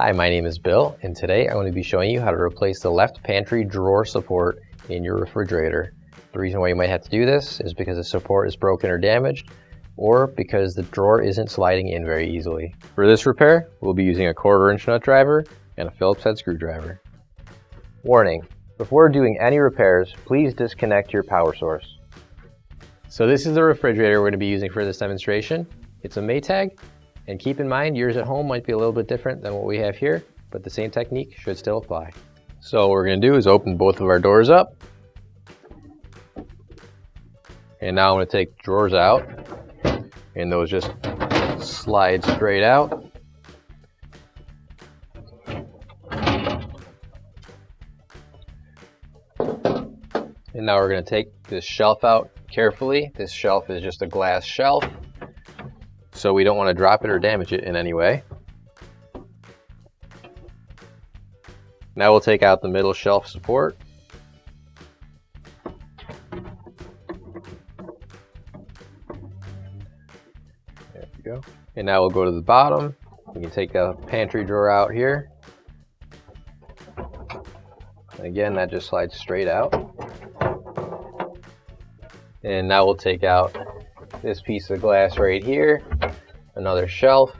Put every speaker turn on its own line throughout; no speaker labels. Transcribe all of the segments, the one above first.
Hi, my name is Bill, and today I'm going to be showing you how to replace the left pantry drawer support in your refrigerator. The reason why you might have to do this is because the support is broken or damaged, or because the drawer isn't sliding in very easily. For this repair, we'll be using a 1/4-inch nut driver and a Phillips head screwdriver. Warning: before doing any repairs, please disconnect your power source. So this is the refrigerator we're going to be using for this demonstration. It's a Maytag, and keep in mind yours at home might be a little bit different than what we have here, but the same technique should still apply. So what we're going to do is open both of our doors up. And now I'm going to take the drawers out, and those just slide straight out. And now we're going to take this shelf out carefully. This shelf is just a glass shelf, so we don't want to drop it or damage it in any way. Now we'll take out the middle shelf support. There we go. And now we'll go to the bottom. We can take a pantry drawer out here. And again, that just slides straight out. And now we'll take out this piece of glass right here, another shelf,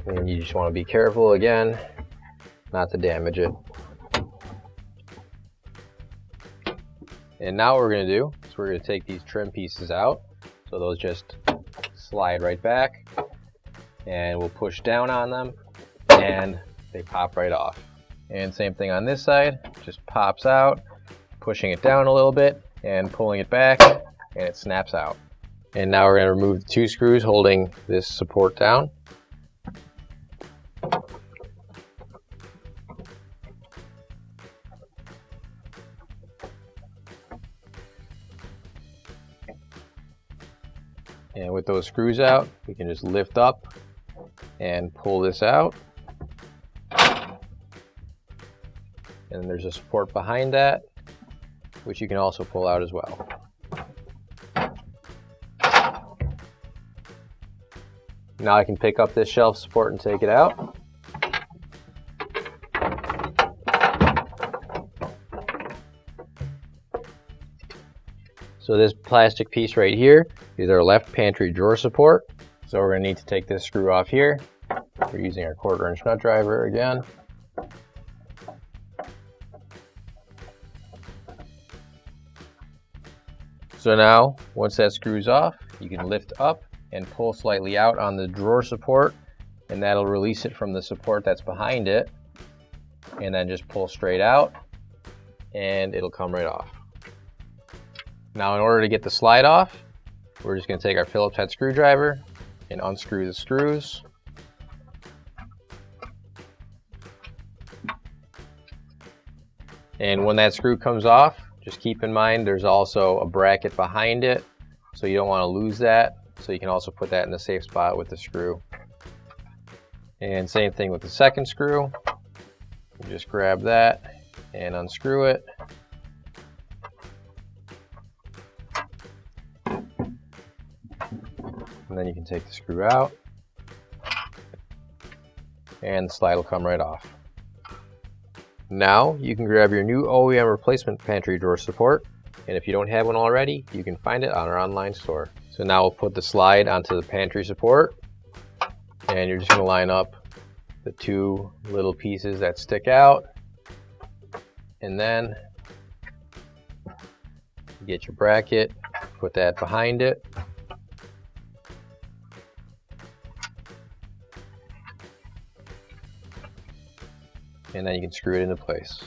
and you just want to be careful again not to damage it. And now what we're going to do is we're going to take these trim pieces out, so those just slide right back, and we'll push down on them and they pop right off. And same thing on this side, just pops out, pushing it down a little bit and pulling it back, and it snaps out. And now we're going to remove the 2 screws holding this support down. And with those screws out, we can just lift up and pull this out. And there's a support behind that, which you can also pull out as well. Now I can pick up this shelf support and take it out. So this plastic piece right here is our left pantry drawer support. So we're going to need to take this screw off here. We're using our 1/4-inch nut driver again. So now, once that screw's off, you can lift up and pull slightly out on the drawer support, and that'll release it from the support that's behind it, and then just pull straight out and it'll come right off. Now in order to get the slide off, we're just going to take our Phillips head screwdriver and unscrew the screws. And when that screw comes off, just keep in mind there's also a bracket behind it, so you don't want to lose that. So you can also put that in the safe spot with the screw. And same thing with the second screw. You just grab that and unscrew it. And then you can take the screw out, and the slide will come right off. Now you can grab your new OEM replacement pantry drawer support, and if you don't have one already, you can find it on our online store. So now we'll put the slide onto the pantry support, and you're just going to line up the 2 little pieces that stick out, and then you get your bracket, put that behind it, and then you can screw it into place.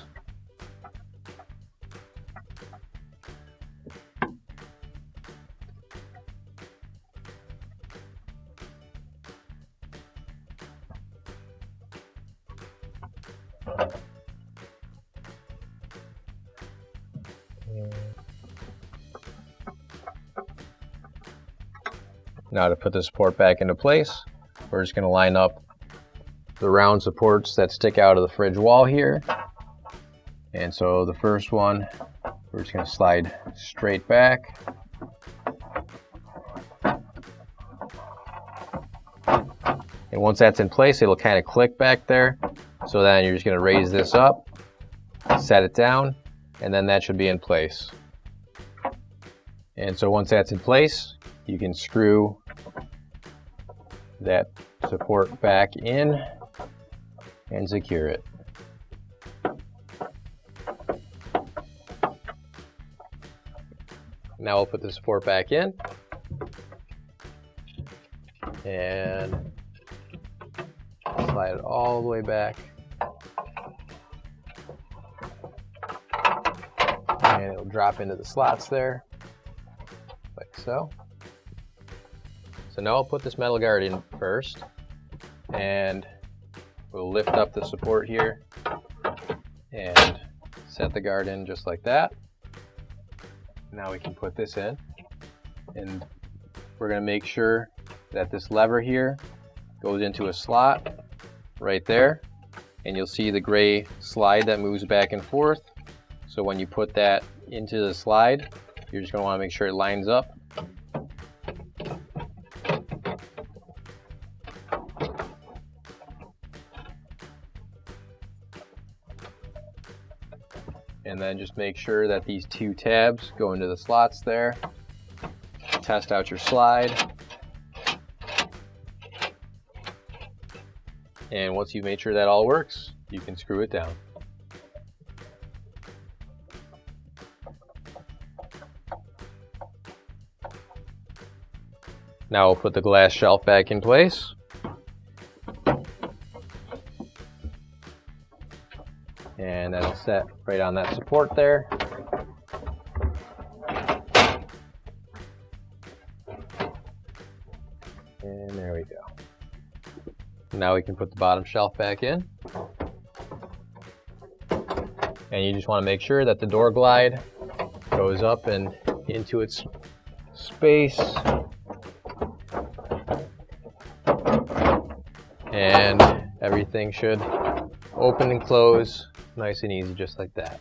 Now to put the support back into place, we're just going to line up the round supports that stick out of the fridge wall here. And so the first one, we're just going to slide straight back. And once that's in place, it'll kind of click back there. So then you're just going to raise this up, set it down, and then that should be in place. And so once that's in place, you can screw that support back in and secure it. Now we'll put the support back in and slide it all the way back, and it'll drop into the slots there like so. So now I'll put this metal guard in first, and we'll lift up the support here and set the guard in just like that. Now we can put this in, and we're going to make sure that this lever here goes into a slot right there, and you'll see the gray slide that moves back and forth. So when you put that into the slide, you're just going to want to make sure it lines up. And then just make sure that these two tabs go into the slots there. Test out your slide. And once you've made sure that all works, you can screw it down. Now we'll put the glass shelf back in place. And that'll set right on that support there. And there we go. Now we can put the bottom shelf back in. And you just want to make sure that the door glide goes up and into its space. And everything should open and close nice and easy, just like that.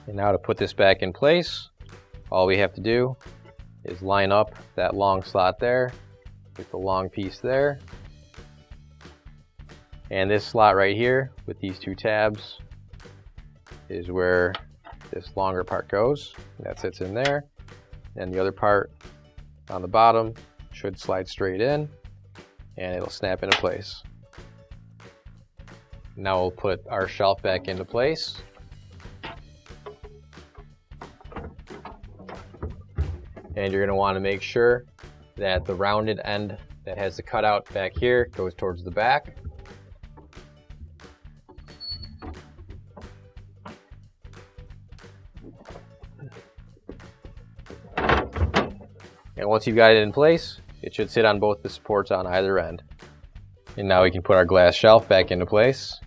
And now to put this back in place, all we have to do is line up that long slot there with the long piece there. And this slot right here with these two tabs is where this longer part goes. That sits in there. And the other part on the bottom should slide straight in, and it'll snap into place. Now we'll put our shelf back into place. And you're going to want to make sure that the rounded end that has the cutout back here goes towards the back. And once you've got it in place, it should sit on both the supports on either end. And now we can put our glass shelf back into place.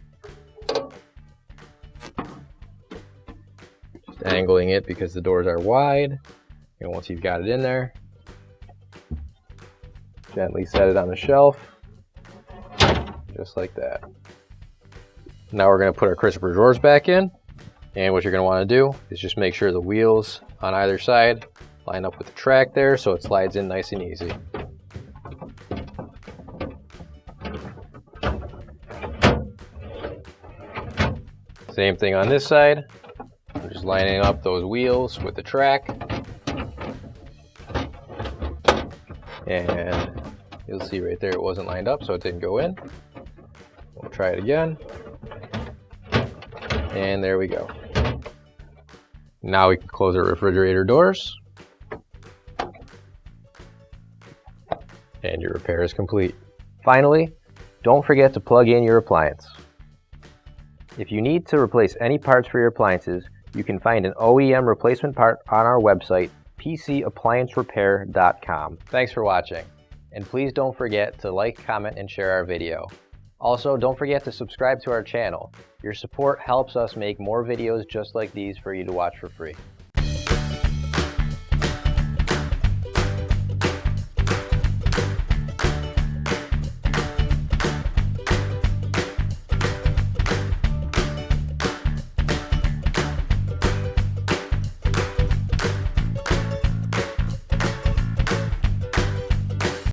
Just angling it because the doors are wide. And once you've got it in there, gently set it on the shelf, just like that. Now we're going to put our Christopher drawers back in. And what you're going to want to do is just make sure the wheels on either side line up with the track there so it slides in nice and easy. Same thing on this side. We're just lining up those wheels with the track. And you'll see right there it wasn't lined up, so it didn't go in. We'll try it again. And there we go. Now we can close our refrigerator doors. And your repair is complete. Finally, don't forget to plug in your appliance. If you need to replace any parts for your appliances, you can find an OEM replacement part on our website, PCApplianceRepair.com. Thanks for watching, and please don't forget to like, comment, and share our video. Also, don't forget to subscribe to our channel. Your support helps us make more videos just like these for you to watch for free.